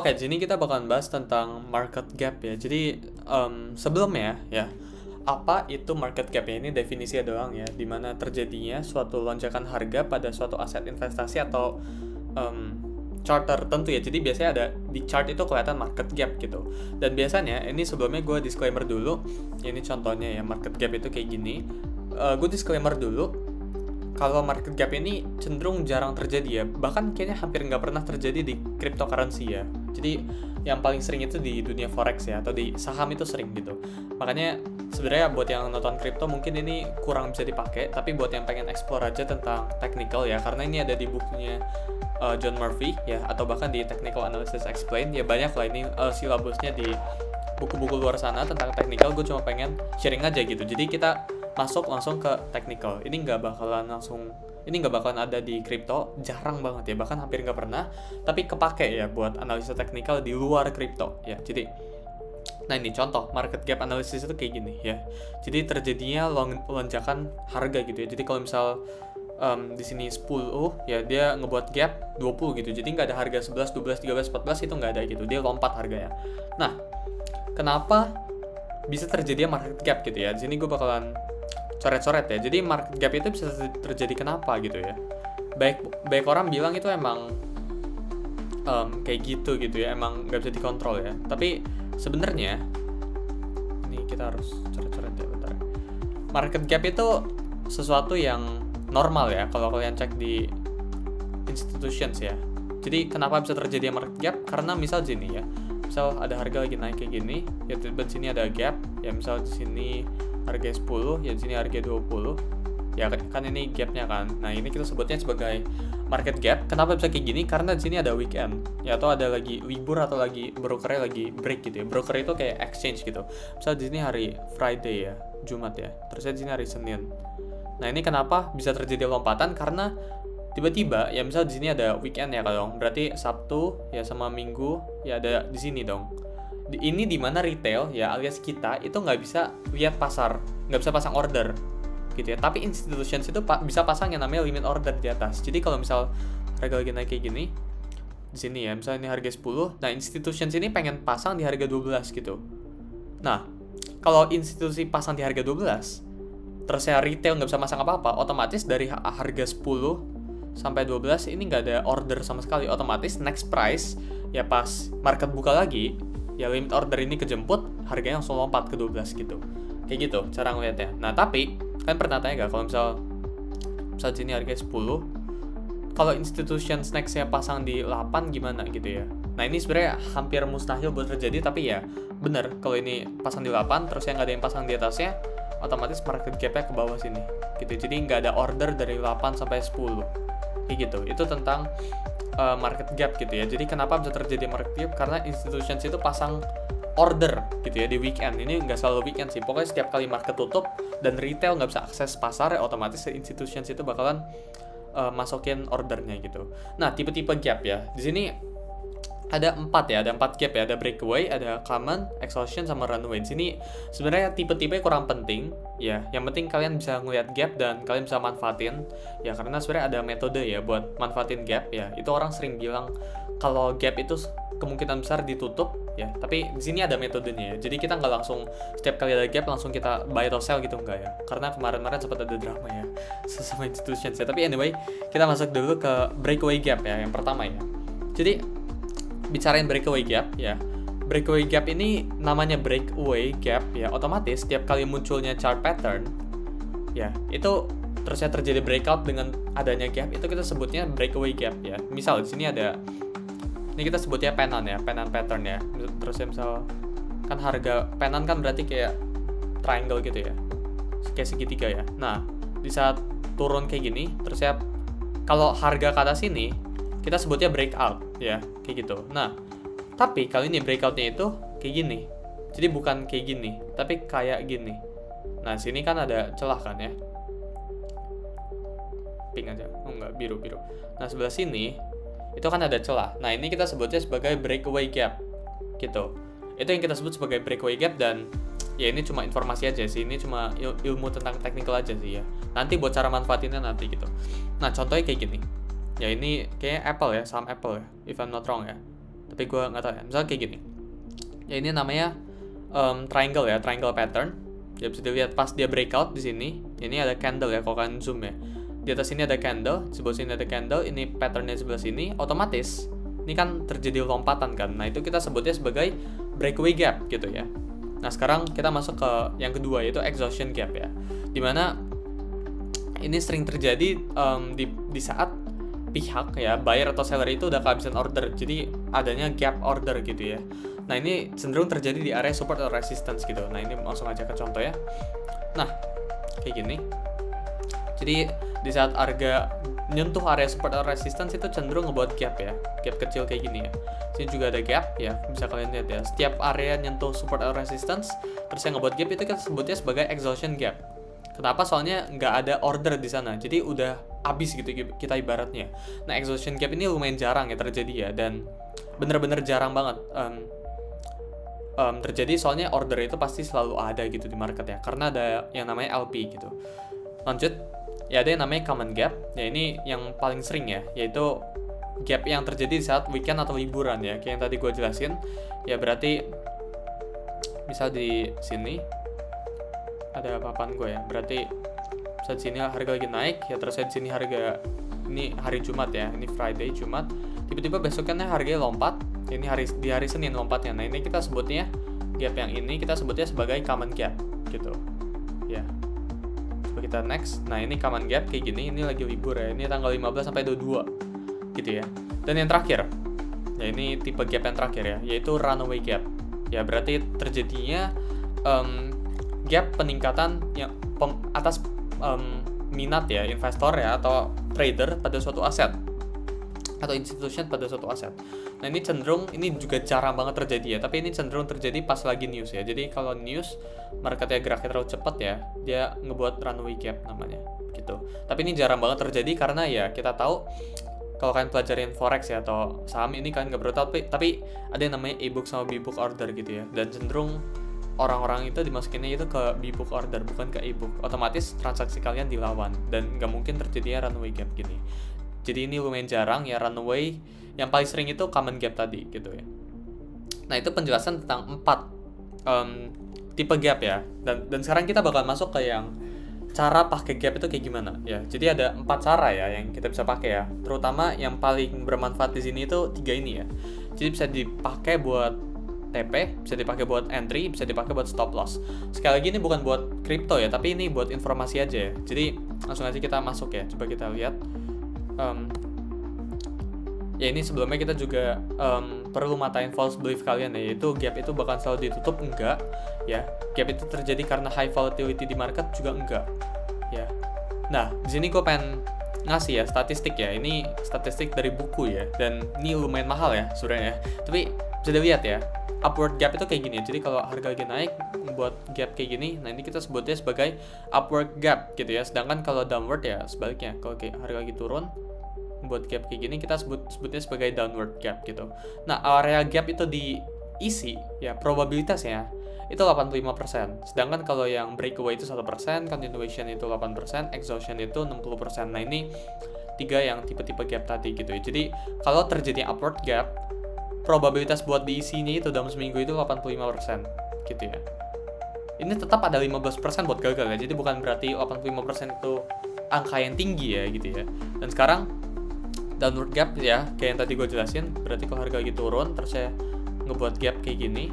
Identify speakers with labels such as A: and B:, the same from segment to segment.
A: Oke, di sini kita bakalan bahas tentang market gap ya. Jadi sebelumnya ya, apa itu market gap ya? Ini definisinya doang ya, dimana terjadinya suatu lonjakan harga pada suatu aset investasi atau chart tertentu ya. Jadi biasanya ada di chart itu kelihatan market gap gitu. Dan biasanya ini sebelumnya gue disclaimer dulu. Ini contohnya ya, market gap itu kayak gini. Gue disclaimer dulu. Kalau market gap ini cenderung jarang terjadi ya, bahkan kayaknya hampir nggak pernah terjadi di cryptocurrency ya. Jadi yang paling sering itu di dunia forex ya, atau di saham itu sering gitu. Makanya sebenarnya buat yang nonton crypto mungkin ini kurang bisa dipakai, tapi buat yang pengen explore aja tentang technical ya, karena ini ada di bukunya John Murphy ya, atau bahkan di Technical Analysis Explained ya, banyak lah ini silabusnya di buku-buku luar sana tentang technical. Gue cuma pengen sharing aja gitu. Jadi kita masuk langsung ke technical. Ini nggak bakalan ada di crypto, jarang banget ya, bahkan hampir nggak pernah, tapi kepake ya buat analisa technical di luar crypto ya. Jadi nah ini contoh market gap analysis itu kayak gini ya. Jadi terjadinya lonjakan harga gitu ya. Jadi kalau misal di sini 10 ya, dia ngebuat gap 20 gitu. Jadi nggak ada harga 11, 12, 13, 14 itu nggak ada gitu. Dia lompat harganya. Nah, kenapa bisa terjadi market gap gitu ya? Di sini gue bakalan coret-coret ya. Jadi market gap itu bisa terjadi kenapa gitu ya? Baik orang bilang itu emang kayak gitu ya, emang nggak bisa dikontrol ya. Tapi sebenarnya ini kita harus coret-coret ya, bentar. Market gap itu sesuatu yang normal ya kalau kalian cek di institutions ya. Jadi kenapa bisa terjadi market gap? Karena misal gini ya. Misal ada harga lagi naik kayak gini, ya tiba-tiba di sini ada gap, ya misal di sini harga 10, ya di sini harga 20. Ya kan ini gapnya kan. Nah, ini kita sebutnya sebagai market gap. Kenapa bisa kayak gini? Karena di sini ada weekend, ya, atau ada lagi libur, atau lagi brokernya lagi break gitu ya. Broker itu kayak exchange gitu. Misal di sini hari Friday ya, Jumat ya. Terus di sini hari Senin. Nah, ini kenapa bisa terjadi lompatan? Karena tiba-tiba ya, misal di sini ada weekend ya kalau, berarti Sabtu ya sama Minggu ya ada di sini dong. Ini dimana retail ya, alias kita itu nggak bisa lihat pasar, nggak bisa pasang order gitu ya. Tapi institutions itu bisa pasang yang namanya limit order di atas. Jadi kalau misal harga lagi naik kayak gini di sini ya, misalnya ini harga 10, nah institutions ini pengen pasang di harga 12 gitu. Nah, kalau institusi pasang di harga 12 terus ya retail nggak bisa pasang apa-apa, otomatis dari harga 10 sampai 12 ini nggak ada order sama sekali. Otomatis next price ya, pas market buka lagi ya, limit order ini kejemput, harganya langsung lompat ke 12 gitu. Kayak gitu cara ngeliatnya. Nah, tapi kan pernah tanya gak, kalau misal sini harga 10, kalau institution next-nya pasang di 8 gimana gitu ya. Nah, ini sebenarnya hampir mustahil buat terjadi, tapi ya bener, kalau ini pasang di 8 terus yang nggak ada yang pasang di atasnya, otomatis market gap-nya ke bawah sini gitu. Jadi nggak ada order dari 8 sampai 10 kayak gitu. Itu tentang market gap gitu ya. Jadi kenapa bisa terjadi market gap? Karena institutions itu pasang order gitu ya di weekend. Ini nggak selalu weekend sih, pokoknya setiap kali market tutup dan retail nggak bisa akses pasar ya, otomatis institutions itu bakalan masukin ordernya gitu. Nah, tipe-tipe gap ya, di sini ada 4 gap ya, ada breakaway, ada common, exhaustion, sama runway. Di sini sebenarnya tipe-tipe kurang penting ya, yang penting kalian bisa ngeliat gap dan kalian bisa manfaatin ya, karena sebenarnya ada metode ya buat manfaatin gap ya. Itu orang sering bilang kalau gap itu kemungkinan besar ditutup ya, tapi di sini ada metodenya ya. Jadi kita nggak langsung setiap kali ada gap langsung kita buy atau sell gitu, enggak ya, karena kemarin-kemarin sempat ada drama ya sama institutions ya. Tapi anyway, kita masuk dulu ke breakaway gap ya, yang pertama ya. Jadi bicarain breakaway gap ya. Breakaway gap ini namanya breakaway gap ya, otomatis setiap kali munculnya chart pattern ya, itu terusnya terjadi breakout dengan adanya gap, itu kita sebutnya breakaway gap ya. Misal di sini ada, ini kita sebutnya penan ya, penan pattern ya. Terus ya misal kan harga penan kan berarti kayak triangle gitu ya, kayak segitiga ya. Nah, di saat turun kayak gini, terus ya kalau harga ke atas ini kita sebutnya breakout ya, kayak gitu. Nah, tapi kali ini breakoutnya itu kayak gini. Jadi bukan kayak gini, tapi kayak gini. Nah, sini kan ada celah kan ya. Pink aja. Oh enggak, biru. Nah, sebelah sini itu kan ada celah. Nah, ini kita sebutnya sebagai breakaway gap. Gitu. Itu yang kita sebut sebagai breakaway gap, dan ya ini cuma informasi aja sih. Ini cuma ilmu tentang technical aja sih ya. Nanti buat cara manfaatinnya nanti gitu. Nah, contohnya kayak gini. Ya ini kayaknya Apple ya, saham Apple ya, if I'm not wrong ya. Tapi tapi gue nggak tahu ya. Misalnya kayak gini. Ya ini namanya triangle ya, triangle pattern. Ya bisa dilihat pas dia breakout di sini. Ini ada candle ya, kalau kalian zoom ya. Di atas sini ada candle, sebelah sini ada candle, ini patternnya sebelah sini, otomatis ini kan terjadi lompatan kan. Nah itu kita sebutnya sebagai breakaway gap gitu ya. Nah sekarang kita masuk ke yang kedua, yaitu exhaustion gap ya, dimana ini sering terjadi di saat pihak ya, buyer atau seller itu udah kehabisan order, jadi adanya gap order gitu ya. Nah ini cenderung terjadi di area support atau resistance gitu. Nah ini langsung aja ke contoh ya. Nah kayak gini. Jadi di saat harga nyentuh area support atau resistance itu cenderung ngebuat gap ya, gap kecil kayak gini ya. Sini juga ada gap ya, bisa kalian lihat ya. Setiap area nyentuh support atau resistance terus yang ngebuat gap itu kita sebutnya sebagai exhaustion gap. Kenapa? Soalnya nggak ada order di sana, jadi udah habis gitu kita ibaratnya. Nah exhaustion gap ini lumayan jarang ya terjadi ya, dan bener-bener jarang banget terjadi, soalnya order itu pasti selalu ada gitu di market ya, karena ada yang namanya LP gitu. Lanjut. Ya ada yang namanya common gap, ya ini yang paling sering ya, yaitu gap yang terjadi di saat weekend atau liburan ya, kayak yang tadi gue jelasin. Ya berarti misal di sini ada papan gue ya, berarti misal di sini harga lagi naik ya, terus di sini harga, ini hari Jumat ya, ini Friday Jumat, tiba-tiba besoknya harganya lompat, ini di hari Senin lompatnya. Nah ini kita sebutnya gap yang ini kita sebutnya sebagai common gap gitu ya. Kita next. Nah ini common gap kayak gini, ini lagi libur ya, ini tanggal 15 sampai 22 gitu ya. Dan yang terakhir ya, ini tipe gap yang terakhir ya, yaitu runaway gap ya. Berarti terjadinya gap peningkatan yang atas minat ya investor ya atau trader pada suatu aset atau institution pada suatu aset. Nah ini cenderung, ini juga jarang banget terjadi ya, tapi ini cenderung terjadi pas lagi news ya. Jadi kalau news marketnya geraknya terlalu cepat ya, dia ngebuat runaway gap namanya gitu. Tapi ini jarang banget terjadi karena ya kita tahu kalau kalian pelajarin forex ya atau saham ini kan nggak perlu tahu, tapi ada yang namanya e-book sama b-book order gitu ya, dan cenderung orang-orang itu dimasukinnya itu ke b-book order bukan ke e-book. Otomatis transaksi kalian dilawan dan nggak mungkin terjadinya runaway gap gini. Jadi ini lumayan jarang ya runaway. Yang paling sering itu common gap tadi gitu ya. Nah itu penjelasan tentang 4 tipe gap ya. Dan sekarang kita bakal masuk ke yang cara pakai gap itu kayak gimana ya. Jadi ada 4 cara ya yang kita bisa pakai ya. Terutama yang paling bermanfaat di sini itu 3 ini ya. Jadi bisa dipakai buat TP, bisa dipakai buat entry, bisa dipakai buat stop loss. Sekali lagi ini bukan buat crypto ya, tapi ini buat informasi aja ya. Jadi langsung aja kita masuk ya. Coba kita lihat. Ya ini sebelumnya kita juga perlu matain false belief kalian ya, yaitu gap itu bakal selalu ditutup, enggak ya. Gap itu terjadi karena high volatility di market juga enggak ya. Nah di sini gue pengen ngasih ya statistik ya, ini statistik dari buku ya, dan ini lumayan mahal ya sebenarnya, tapi bisa dilihat ya, upward gap itu kayak gini. Jadi kalau harga lagi naik buat gap kayak gini, nah ini kita sebutnya sebagai upward gap gitu ya. Sedangkan kalau downward ya sebaliknya, kalau harga lagi turun buat gap kayak gini kita sebutnya sebagai downward gap gitu. Nah area gap itu diisi ya, probabilitasnya itu 85%. Sedangkan kalau yang breakaway itu 1%, continuation itu 8%, exhaustion itu 60%. Nah ini 3 yang tipe-tipe gap tadi gitu ya. Jadi kalau terjadi upward gap, probabilitas buat diisinya itu dalam seminggu itu 85% gitu ya. Ini tetap ada 15% buat gagal ya. Jadi bukan berarti 85% itu angka yang tinggi ya gitu ya. Dan sekarang downward gap ya, kayak yang tadi gue jelasin, berarti kalau harga lagi turun terus saya ngebuat gap kayak gini,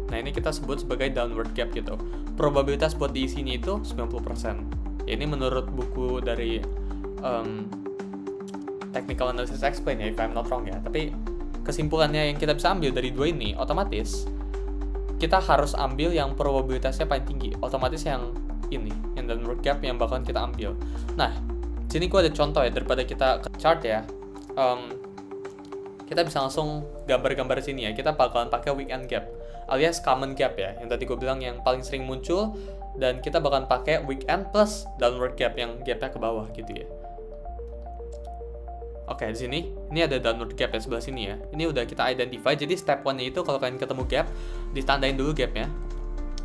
A: nah ini kita sebut sebagai downward gap gitu. Probabilitas buat diisinya itu 90%. Ya ini menurut buku dari Technical Analysis Explain ya, if I'm not wrong ya. Tapi kesimpulannya yang kita bisa ambil dari 2 ini, otomatis kita harus ambil yang probabilitasnya paling tinggi. Otomatis yang ini, yang downward gap yang bakalan kita ambil. Nah sini gue ada contoh ya, daripada kita ke chart ya, kita bisa langsung gambar-gambar sini ya. Kita bakalan pakai weekend gap alias common gap ya, yang tadi gue bilang yang paling sering muncul, dan kita bakalan pakai weekend plus downward gap yang gapnya ke bawah gitu ya. Oke, di sini ini ada downward gap ya sebelah sini ya. Ini udah kita identify. Jadi step 1-nya itu kalau kalian ketemu gap, ditandain dulu gapnya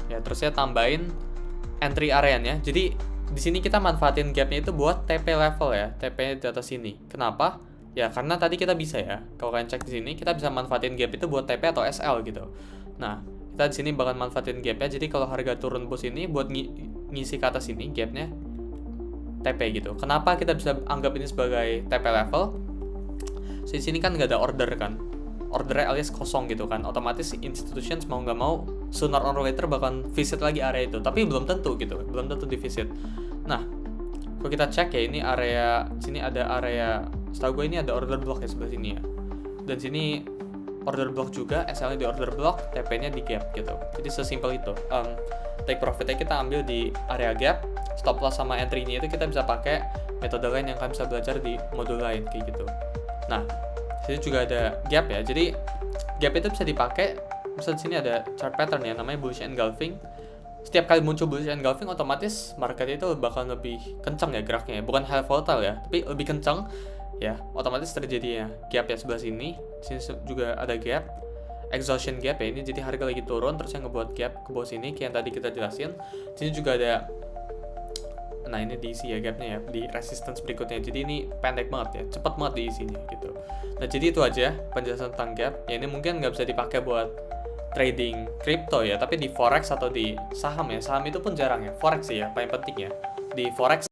A: ya, terus saya tambahin entry area-nya. Jadi di sini kita manfaatin gapnya itu buat TP level ya, TP di atas sini. Kenapa? Ya, karena tadi kita bisa ya, kalau kalian cek di sini, kita bisa manfaatin gap itu buat TP atau SL gitu. Nah, kita di sini bakal manfaatin gapnya, jadi kalau harga turun bus ini buat ngisi ke atas ini gapnya TP gitu. Kenapa kita bisa anggap ini sebagai TP level? Di sini kan nggak ada order kan, ordernya alias kosong gitu kan, otomatis institutions mau nggak mau sooner or later bakal visit lagi area itu, tapi belum tentu gitu, belum tentu di visit. Nah, kalau kita cek ya, ini area sini ada area, setahu gue ini ada order block ya sebelah sini ya, dan sini order block juga, SL-nya di order block, TP-nya di gap gitu. Jadi sesimpel itu. Take profit-nya kita ambil di area gap, stop loss sama entry-nya itu kita bisa pakai metode lain yang kalian bisa belajar di modul lain kayak gitu. Nah, sini juga ada gap ya. Jadi gap itu bisa dipakai, misalnya di sini ada chart pattern ya, namanya bullish engulfing. Setiap kali muncul bullish engulfing, otomatis market itu bakal lebih kencang ya geraknya, bukan high volatile ya, tapi lebih kencang ya, otomatis terjadinya gap ya sebelah sini. Sini juga ada gap, exhaustion gap ya, ini jadi harga lagi turun terus yang ngebuat gap ke bawah sini kayak yang tadi kita jelasin. Sini juga ada, nah ini diisi ya gapnya ya di resistance berikutnya, jadi ini pendek banget ya, cepat banget diisinya gitu. Nah, jadi itu aja penjelasan tentang gap ya. Ini mungkin nggak bisa dipakai buat trading crypto ya, tapi di forex atau di saham ya, saham itu pun jarang ya, forex sih ya paling penting ya. Di forex